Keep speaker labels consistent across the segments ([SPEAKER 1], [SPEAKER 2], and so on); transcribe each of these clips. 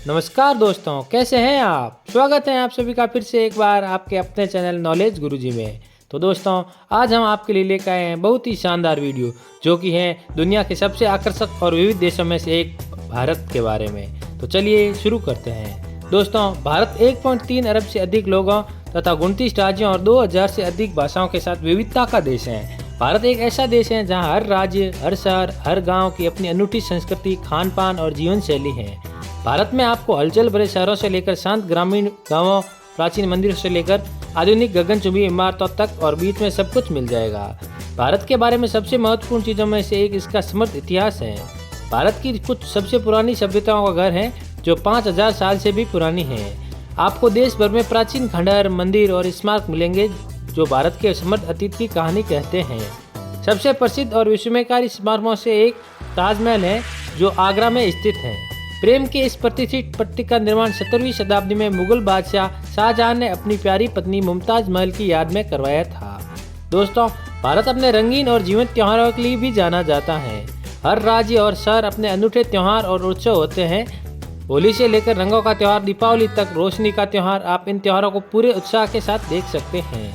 [SPEAKER 1] नमस्कार दोस्तों, कैसे हैं आप। स्वागत है आप सभी का फिर से एक बार आपके अपने चैनल नॉलेज गुरुजी में। तो दोस्तों, आज हम आपके लिए लेकर आए हैं बहुत ही शानदार वीडियो, जो कि है दुनिया के सबसे आकर्षक और विविध देशों में से एक भारत के बारे में। तो चलिए शुरू करते हैं। दोस्तों, भारत 1.3 अरब से अधिक लोगों तथा 29 राज्यों और 2000 से अधिक भाषाओं के साथ विविधता का देश है। भारत एक ऐसा देश है जहाँ हर राज्य, हर शहर, हर गाँव की अपनी अनूठी संस्कृति, खान पान और जीवन शैली है। भारत में आपको हलचल भरे शहरों से लेकर शांत ग्रामीण गांवों, प्राचीन मंदिरों से लेकर आधुनिक गगनचुंबी इमारतों तक और बीच में सब कुछ मिल जाएगा। भारत के बारे में सबसे महत्वपूर्ण चीज़ों में से एक इसका समृद्ध इतिहास है। भारत की कुछ सबसे पुरानी सभ्यताओं का घर है, जो 5000 साल से भी पुरानी है। आपको देश भर में प्राचीन खंडहर, मंदिर और स्मारक मिलेंगे, जो भारत के समृद्ध अतीत की कहानी कहते हैं। सबसे प्रसिद्ध और विस्मयकारी स्मारकों से एक ताजमहल है, जो आगरा में स्थित है। प्रेम के इस प्रतिष्ठित पट्टिका का निर्माण 17वीं शताब्दी में मुगल बादशाह शाहजहां ने अपनी प्यारी पत्नी मुमताज महल की याद में करवाया था। दोस्तों, भारत अपने रंगीन और जीवंत त्योहारों के लिए भी जाना जाता है। हर राज्य और शहर अपने अनूठे त्योहार और उत्सव होते हैं। होली से लेकर रंगों का त्योहार, दीपावली तक रोशनी का त्योहार, आप इन त्योहारों को पूरे उत्साह के साथ देख सकते हैं।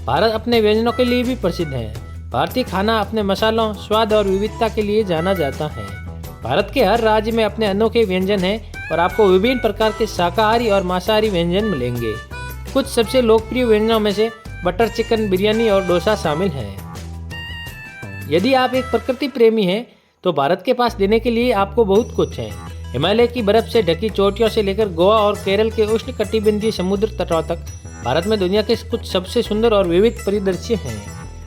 [SPEAKER 1] भारत अपने व्यंजनों के लिए भी प्रसिद्ध है। भारतीय खाना अपने मसालों, स्वाद और विविधता के लिए जाना जाता है। भारत के हर राज्य में अपने अनोखे व्यंजन हैं और आपको विभिन्न प्रकार के शाकाहारी और मांसाहारी व्यंजन मिलेंगे। कुछ सबसे लोकप्रिय व्यंजनों में से बटर चिकन, बिरयानी और डोसा शामिल हैं। यदि आप एक प्रकृति प्रेमी हैं, तो भारत के पास देने के लिए आपको बहुत कुछ है। हिमालय की बर्फ से ढकी चोटियों से लेकर गोवा और केरल के उष्णकटिबंधीय समुद्र तटों तक भारत में दुनिया के कुछ सबसे सुंदर और विविध परिदृश्य हैं।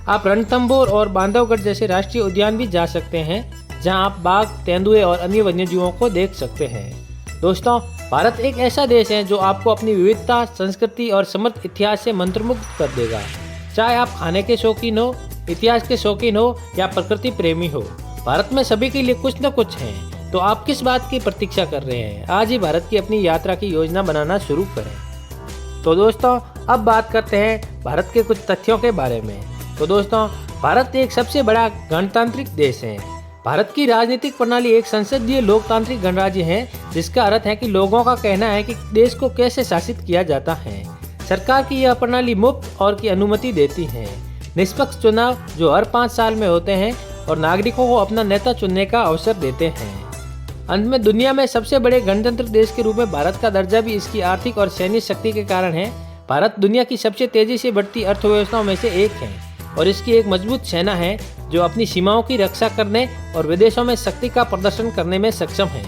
[SPEAKER 1] आप रणथंभौर और बांधवगढ़ जैसे राष्ट्रीय उद्यान भी जा सकते हैं, जहां आप बाघ, तेंदुए और अन्य वन्यजीवों को देख सकते हैं। दोस्तों, भारत एक ऐसा देश है जो आपको अपनी विविधता, संस्कृति और समृद्ध इतिहास से मंत्रमुग्ध कर देगा। चाहे आप खाने के शौकीन हो, इतिहास के शौकीन हो या प्रकृति प्रेमी हो, भारत में सभी के लिए कुछ न कुछ है। तो आप किस बात की प्रतीक्षा कर रहे हैं? आज ही भारत की अपनी यात्रा की योजना बनाना शुरू करें। तो दोस्तों, अब बात करते हैं भारत के कुछ तथ्यों के बारे में। तो दोस्तों, भारत एक सबसे बड़ा गणतांत्रिक देश है। भारत की राजनीतिक प्रणाली एक संसदीय लोकतांत्रिक गणराज्य है, जिसका अर्थ है कि लोगों का कहना है कि देश को कैसे शासित किया जाता है। सरकार की यह प्रणाली मुफ्त और की अनुमति देती है। निष्पक्ष चुनाव जो हर 5 साल में होते हैं और नागरिकों को अपना नेता चुनने का अवसर देते हैं। अंत में, दुनिया में सबसे बड़े गणतंत्र देश के रूप में भारत का दर्जा भी इसकी आर्थिक और सैन्य शक्ति के कारण है। भारत दुनिया की सबसे तेजी से बढ़ती अर्थव्यवस्थाओं में से एक है और इसकी एक मजबूत सेना है, जो अपनी सीमाओं की रक्षा करने और विदेशों में शक्ति का प्रदर्शन करने में सक्षम है।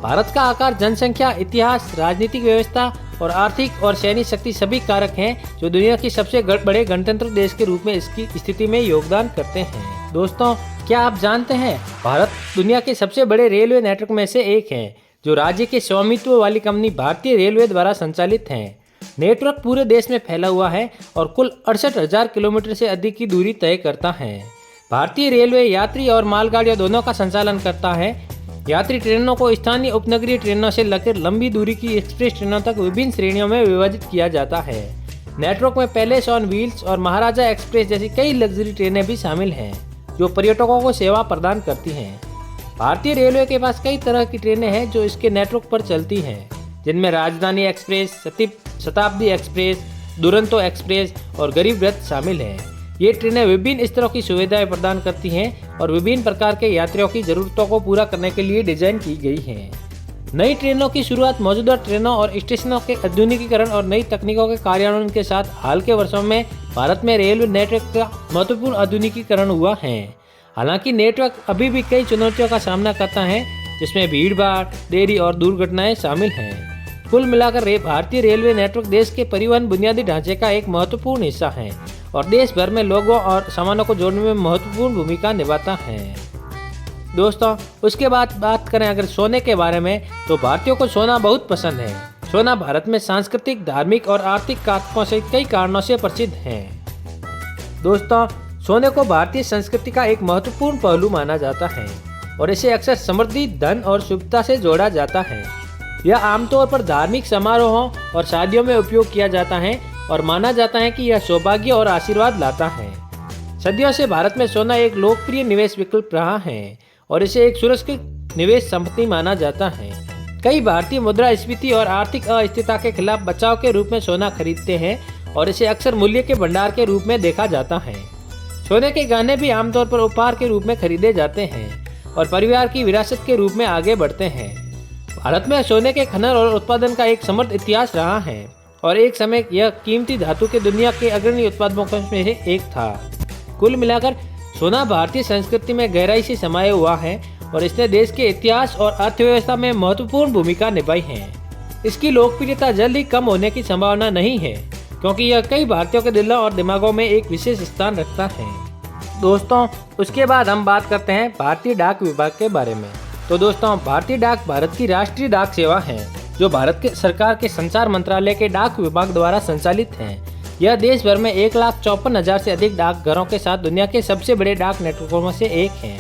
[SPEAKER 1] भारत का आकार, जनसंख्या, इतिहास, राजनीतिक व्यवस्था और आर्थिक और सैन्य शक्ति सभी कारक हैं, जो दुनिया की सबसे बड़े गणतंत्र देश के रूप में इसकी स्थिति में योगदान करते हैं। दोस्तों, क्या आप जानते हैं, भारत दुनिया के सबसे बड़े रेलवे नेटवर्क में से एक है, जो राज्य के स्वामित्व वाली कंपनी भारतीय रेलवे द्वारा संचालित है। नेटवर्क पूरे देश में फैला हुआ है और कुल 68,000 किलोमीटर से अधिक की दूरी तय करता है। भारतीय रेलवे यात्री और मालगाड़ियों दोनों का संचालन करता है। यात्री ट्रेनों को स्थानीय उपनगरीय ट्रेनों से लेकर लंबी दूरी की एक्सप्रेस ट्रेनों तक विभिन्न श्रेणियों में विभाजित किया जाता है। नेटवर्क में पैलेस ऑन व्हील्स और महाराजा एक्सप्रेस जैसी कई लग्जरी ट्रेनें भी शामिल हैं, जो पर्यटकों को सेवा प्रदान करती हैं। भारतीय रेलवे के पास कई तरह की ट्रेनें हैं जो इसके नेटवर्क पर चलती हैं, जिनमें राजधानी एक्सप्रेस, शताब्दी एक्सप्रेस, दुरंतो एक्सप्रेस और गरीब रथ शामिल हैं। ये ट्रेनें विभिन्न स्तरों की सुविधाएं प्रदान करती हैं और विभिन्न प्रकार के यात्रियों की ज़रूरतों को पूरा करने के लिए डिजाइन की गई हैं। नई ट्रेनों की शुरुआत मौजूदा ट्रेनों और स्टेशनों के आधुनिकीकरण और नई तकनीकों के कार्यान्वयन के साथ हाल के वर्षों में भारत में रेलवे नेटवर्क का महत्वपूर्ण आधुनिकीकरण हुआ है। हालांकि नेटवर्क अभी भी कई चुनौतियों का सामना करता है, जिसमें भीड़भाड़, देरी और दुर्घटनाएं शामिल हैं। कुल मिलाकर भारतीय रेलवे नेटवर्क देश के परिवहन बुनियादी ढांचे का एक महत्वपूर्ण हिस्सा है और देश भर में लोगों और सामानों को जोड़ने में महत्वपूर्ण भूमिका निभाता है। दोस्तों, उसके बाद बात करें अगर सोने के बारे में, तो भारतीयों को सोना बहुत पसंद है। सोना भारत में सांस्कृतिक, धार्मिक और आर्थिक कारकों से कई कारणों से प्रसिद्ध है। दोस्तों, सोने को भारतीय संस्कृति का एक महत्वपूर्ण पहलू माना जाता है और इसे अक्सर समृद्धि, धन और शुभता से जोड़ा जाता है। यह आमतौर पर धार्मिक समारोहों और शादियों में उपयोग किया जाता है और माना जाता है कि यह सौभाग्य और आशीर्वाद लाता है। सदियों से भारत में सोना एक लोकप्रिय निवेश विकल्प रहा है और इसे एक सुरक्षित निवेश संपत्ति माना जाता है। कई भारतीय मुद्रास्फीति और आर्थिक अस्थिरता के खिलाफ बचाव के रूप में सोना खरीदते हैं और इसे अक्सर मूल्य के भंडार के रूप में देखा जाता है। सोने के गहने भी आमतौर पर उपहार के रूप में खरीदे जाते हैं और परिवार की विरासत के रूप में आगे बढ़ते हैं। भारत में सोने के खनन और उत्पादन का एक समृद्ध इतिहास रहा है और एक समय यह कीमती धातु के दुनिया के अग्रणी उत्पादकों में से एक था। कुल मिलाकर सोना भारतीय संस्कृति में गहराई से समाया हुआ है और इसने देश के इतिहास और अर्थव्यवस्था में महत्वपूर्ण भूमिका निभाई है। इसकी लोकप्रियता जल्द ही कम होने की संभावना नहीं है क्योंकि यह कई भारतीयों के दिलों और दिमागों में एक विशेष स्थान रखता है। दोस्तों, उसके बाद हम बात करते हैं भारतीय डाक विभाग के बारे में। तो दोस्तों, भारतीय डाक भारत की राष्ट्रीय डाक सेवा है जो भारत के सरकार के संचार मंत्रालय के डाक विभाग द्वारा संचालित है। यह देश भर में 1,54,000 से अधिक डाकघरों के साथ दुनिया के सबसे बड़े डाक नेटवर्कों में से एक है।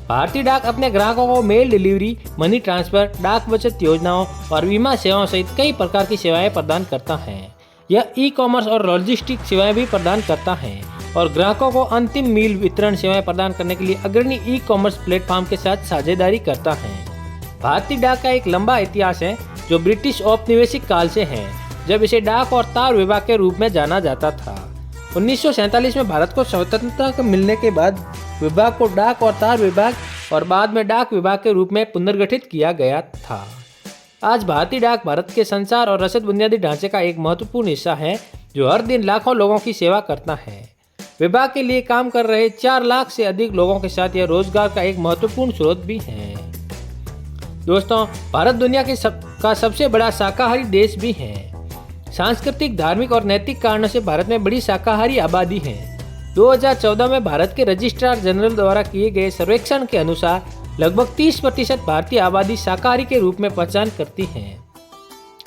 [SPEAKER 1] भारतीय डाक अपने ग्राहकों को मेल डिलीवरी, मनी ट्रांसफर, डाक बचत योजनाओं और बीमा सेवाओं सहित कई प्रकार की सेवाएं प्रदान करता है। यह ई-कॉमर्स और लॉजिस्टिक सेवाएं भी प्रदान करता है और ग्राहकों को अंतिम मील वितरण सेवाएं प्रदान करने के लिए अग्रणी ई-कॉमर्स प्लेटफॉर्म के साथ साझेदारी करता है। भारतीय डाक का एक लंबा इतिहास है जो ब्रिटिश औपनिवेशिक काल से है, जब इसे डाक और तार विभाग के रूप में जाना जाता था। 1947 में भारत को स्वतंत्रता मिलने के बाद विभाग को डाक और तार विभाग और बाद में डाक विभाग के रूप में पुनर्गठित किया गया था। आज भारतीय डाक भारत के संचार और रसद बुनियादी ढांचे का एक महत्वपूर्ण हिस्सा है जो हर दिन लाखों लोगों की सेवा करता है। विभाग के लिए काम कर रहे 4 लाख से अधिक लोगों के साथ यह रोजगार का एक महत्वपूर्ण स्रोत भी है। दोस्तों, भारत दुनिया का सबसे बड़ा शाकाहारी देश भी है। सांस्कृतिक, धार्मिक और नैतिक कारणों से भारत में बड़ी शाकाहारी आबादी है। 2014 में भारत के रजिस्ट्रार जनरल द्वारा किए गए सर्वेक्षण के अनुसार लगभग 30% भारतीय आबादी शाकाहारी के रूप में पहचान करती है।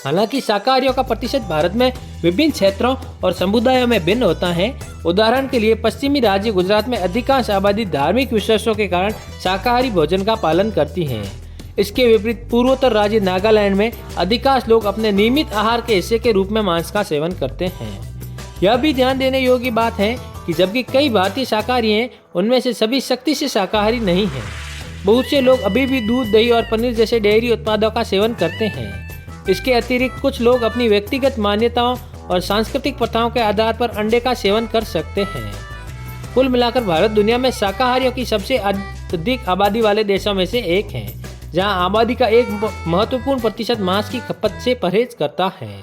[SPEAKER 1] हालांकि शाकाहारियों का प्रतिशत भारत में विभिन्न क्षेत्रों और समुदायों में भिन्न होता है। उदाहरण के लिए पश्चिमी राज्य गुजरात में अधिकांश आबादी धार्मिक विश्वासों के कारण शाकाहारी भोजन का पालन करती है। इसके विपरीत पूर्वोत्तर राज्य नागालैंड में अधिकांश लोग अपने नियमित आहार के हिस्से के रूप में मांस का सेवन करते हैं। यह भी ध्यान देने योग्य बात है कि जबकि कई भारतीय शाकाहारी हैं, उनमें से सभी सख्ती से शाकाहारी नहीं हैं। बहुत से लोग अभी भी दूध, दही और पनीर जैसे डेयरी उत्पादों का सेवन करते हैं। इसके अतिरिक्त कुछ लोग अपनी व्यक्तिगत मान्यताओं और सांस्कृतिक प्रथाओं के आधार पर अंडे का सेवन कर सकते हैं। कुल मिलाकर भारत दुनिया में शाकाहारियों की सबसे अधिक आबादी वाले देशों में से एक है, जहां आबादी का एक महत्वपूर्ण प्रतिशत मांस की खपत से परहेज करता है।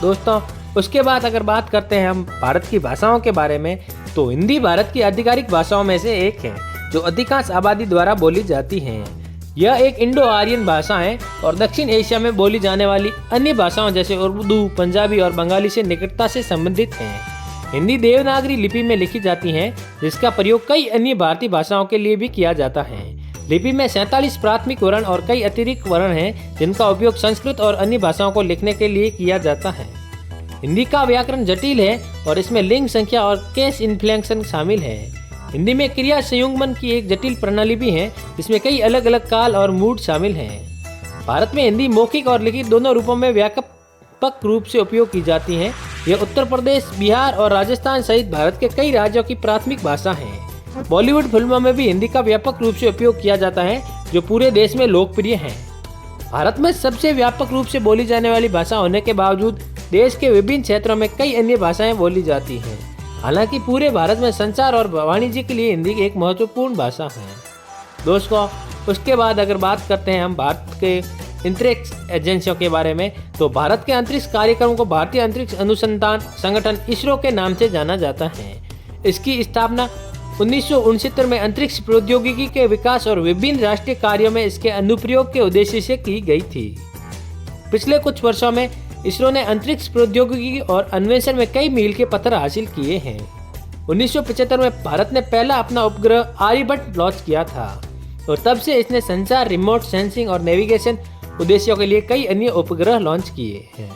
[SPEAKER 1] दोस्तों, उसके बाद अगर बात करते हैं हम भारत की भाषाओं के बारे में, तो हिंदी भारत की आधिकारिक भाषाओं में से एक है जो अधिकांश आबादी द्वारा बोली जाती है। यह एक इंडो आर्यन भाषा है और दक्षिण एशिया में बोली जाने वाली अन्य भाषाओं जैसे उर्दू, पंजाबी और बंगाली से निकटता से संबंधित है। हिंदी देवनागरी लिपि में लिखी जाती है, जिसका प्रयोग कई अन्य भारतीय भाषाओं के लिए भी किया जाता है। लिपि में 47 प्राथमिक वर्ण और कई अतिरिक्त वर्ण हैं, जिनका उपयोग संस्कृत और अन्य भाषाओं को लिखने के लिए किया जाता है। हिंदी का व्याकरण जटिल है और इसमें लिंग संख्या और केस इन्फ्लेक्शन शामिल है। हिंदी में क्रिया संयुग्मन की एक जटिल प्रणाली भी है, जिसमें कई अलग अलग काल और मूड शामिल हैं। भारत में हिंदी मौखिक और लिखित दोनों रूपों में व्यापक रूप से उपयोग की जाती है। यह उत्तर प्रदेश, बिहार और राजस्थान सहित भारत के कई राज्यों की प्राथमिक भाषा है। बॉलीवुड फिल्मों में भी हिंदी का व्यापक रूप से उपयोग किया जाता है, जो पूरे देश में लोकप्रिय है। भारत में सबसे व्यापक रूप से बोली जाने वाली भाषा होने के बावजूद देश के विभिन्न क्षेत्रों में कई अन्य भाषाएं बोली जाती हैं। हालांकि पूरे भारत में संचार और वाणिज्य के लिए हिंदी एक महत्वपूर्ण भाषा है। दोस्तों, उसके बाद अगर बात करते हैं हम भारत के अंतरिक्ष एजेंसियों के बारे में, तो भारत के अंतरिक्ष कार्यक्रम को भारतीय अंतरिक्ष अनुसंधान संगठन इसरो के नाम से जाना जाता है। इसकी स्थापना 1969 में अंतरिक्ष प्रौद्योगिकी के विकास और विभिन्न राष्ट्रीय कार्यों में इसके अनुप्रयोग के उद्देश्य से की गई थी। पिछले कुछ वर्षों में इसरो ने अंतरिक्ष प्रौद्योगिकी और अन्वेषण में कई मील के पत्थर हासिल किए हैं। 1975 में भारत ने पहला अपना उपग्रह आर्यभट्ट लॉन्च किया था और तब से इसने संचार, रिमोट सेंसिंग और नेविगेशन उद्देश्यों के लिए कई अन्य उपग्रह लॉन्च किए हैं।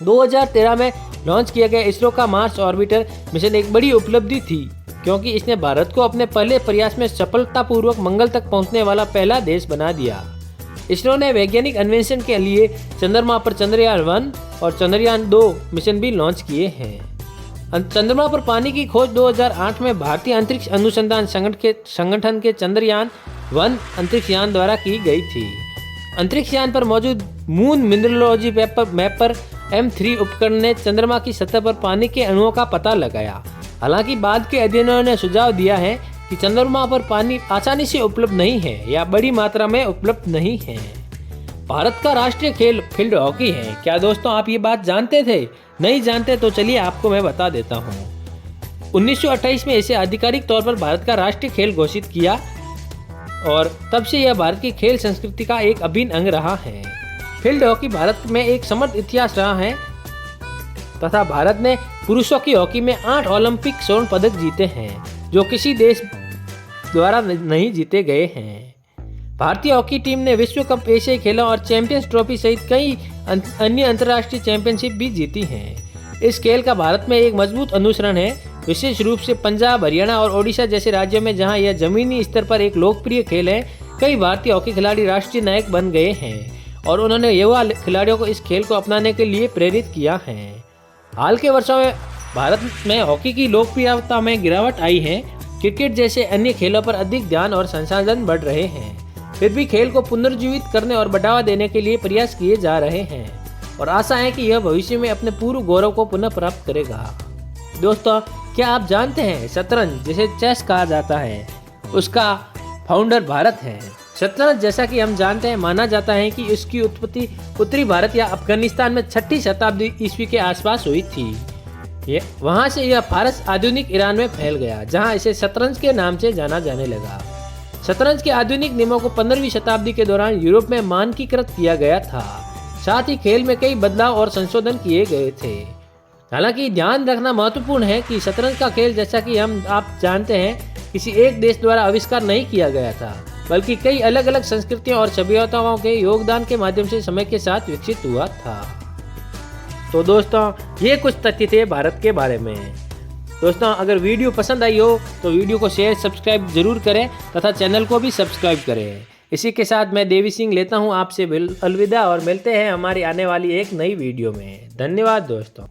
[SPEAKER 1] 2013 में लॉन्च किया गया इसरो का मार्स ऑर्बिटर मिशन एक बड़ी उपलब्धि थी, क्योंकि इसने भारत को अपने पहले प्रयास में सफलतापूर्वक मंगल तक पहुंचने वाला पहला देश बना दिया। इसरो ने वैज्ञानिक अन्वेषण के लिए चंद्रमा पर चंद्रयान 1 और चंद्रयान 2 मिशन भी लॉन्च किए हैं। चंद्रमा पर पानी की खोज 2008 में भारतीय अंतरिक्ष अनुसंधान संगठन के चंद्रयान 1 अंतरिक्ष यान द्वारा की गई थी। अंतरिक्ष यान पर मौजूद मून मिनरलोजी मैपर M3 उपकरण ने चंद्रमा की सतह पर पानी के अणुओं का पता लगाया। हालांकि बाद के अध्ययनों ने सुझाव दिया है कि चंद्रमा पर पानी आसानी से उपलब्ध नहीं है या बड़ी मात्रा में उपलब्ध नहीं है। भारत का राष्ट्रीय खेल फील्ड हॉकी है। क्या दोस्तों आप ये बात जानते थे? नहीं जानते तो चलिए आपको मैं बता देता हूँ। 1928 में इसे आधिकारिक तौर पर भारत का राष्ट्रीय खेल घोषित किया और तब से यह भारत की खेल संस्कृति का एक अभिन्न अंग रहा है। फील्ड हॉकी भारत में एक समृद्ध इतिहास रहा है तथा भारत ने पुरुषों की हॉकी में 8 ओलंपिक स्वर्ण पदक जीते हैं, जो किसी देश द्वारा नहीं जीते गए हैं। भारतीय हॉकी टीम ने विश्व कप, एशियाई खेलों और चैंपियंस ट्रॉफी सहित कई अन्य अंतर्राष्ट्रीय चैंपियनशिप भी जीती हैं। इस खेल का भारत में एक मजबूत अनुसरण है, विशेष रूप से पंजाब, हरियाणा और ओडिशा जैसे राज्यों में, जहां यह जमीनी स्तर पर एक लोकप्रिय खेल है। कई भारतीय हॉकी खिलाड़ी राष्ट्रीय नायक बन गए हैं और उन्होंने युवा खिलाड़ियों को इस खेल को अपनाने के लिए प्रेरित किया है। हाल के वर्षों में भारत में हॉकी की लोकप्रियता में गिरावट आई है। क्रिकेट जैसे अन्य खेलों पर अधिक ध्यान और संसाधन बढ़ रहे हैं, फिर भी खेल को पुनर्जीवित करने और बढ़ावा देने के लिए प्रयास किए जा रहे हैं और आशा है कि यह भविष्य में अपने पूर्ण गौरव को पुनः प्राप्त करेगा। दोस्तों, क्या आप जानते हैं शतरंज, जिसे चेस कहा जाता है, उसका फाउंडर भारत है। शतरंज, जैसा कि हम जानते हैं, माना जाता है कि इसकी उत्पत्ति उत्तरी भारत या अफगानिस्तान में 6ठी शताब्दी ईस्वी के आसपास हुई थी। वहां से यह फारस, आधुनिक ईरान में फैल गया, जहां इसे शतरंज के नाम से जाना जाने लगा। शतरंज के आधुनिक नियमों को 15वीं शताब्दी के दौरान यूरोप में मानकीकृत किया गया था। साथ ही खेल में कई बदलाव और संशोधन किए गए थे। हालांकि ध्यान रखना महत्वपूर्ण है कि शतरंज का खेल, जैसा कि आप जानते हैं, किसी एक देश द्वारा आविष्कार नहीं किया गया था, बल्कि कई अलग अलग संस्कृतियों और सभ्यताओं के योगदान के माध्यम से समय के साथ विकसित हुआ था। तो दोस्तों, ये कुछ तथ्य थे भारत के बारे में। दोस्तों, अगर वीडियो पसंद आई हो तो वीडियो को शेयर, सब्सक्राइब जरूर करें तथा चैनल को भी सब्सक्राइब करें। इसी के साथ मैं देवी सिंह लेता हूं आपसे अलविदा और मिलते हैं हमारी आने वाली एक नई वीडियो में। धन्यवाद दोस्तों।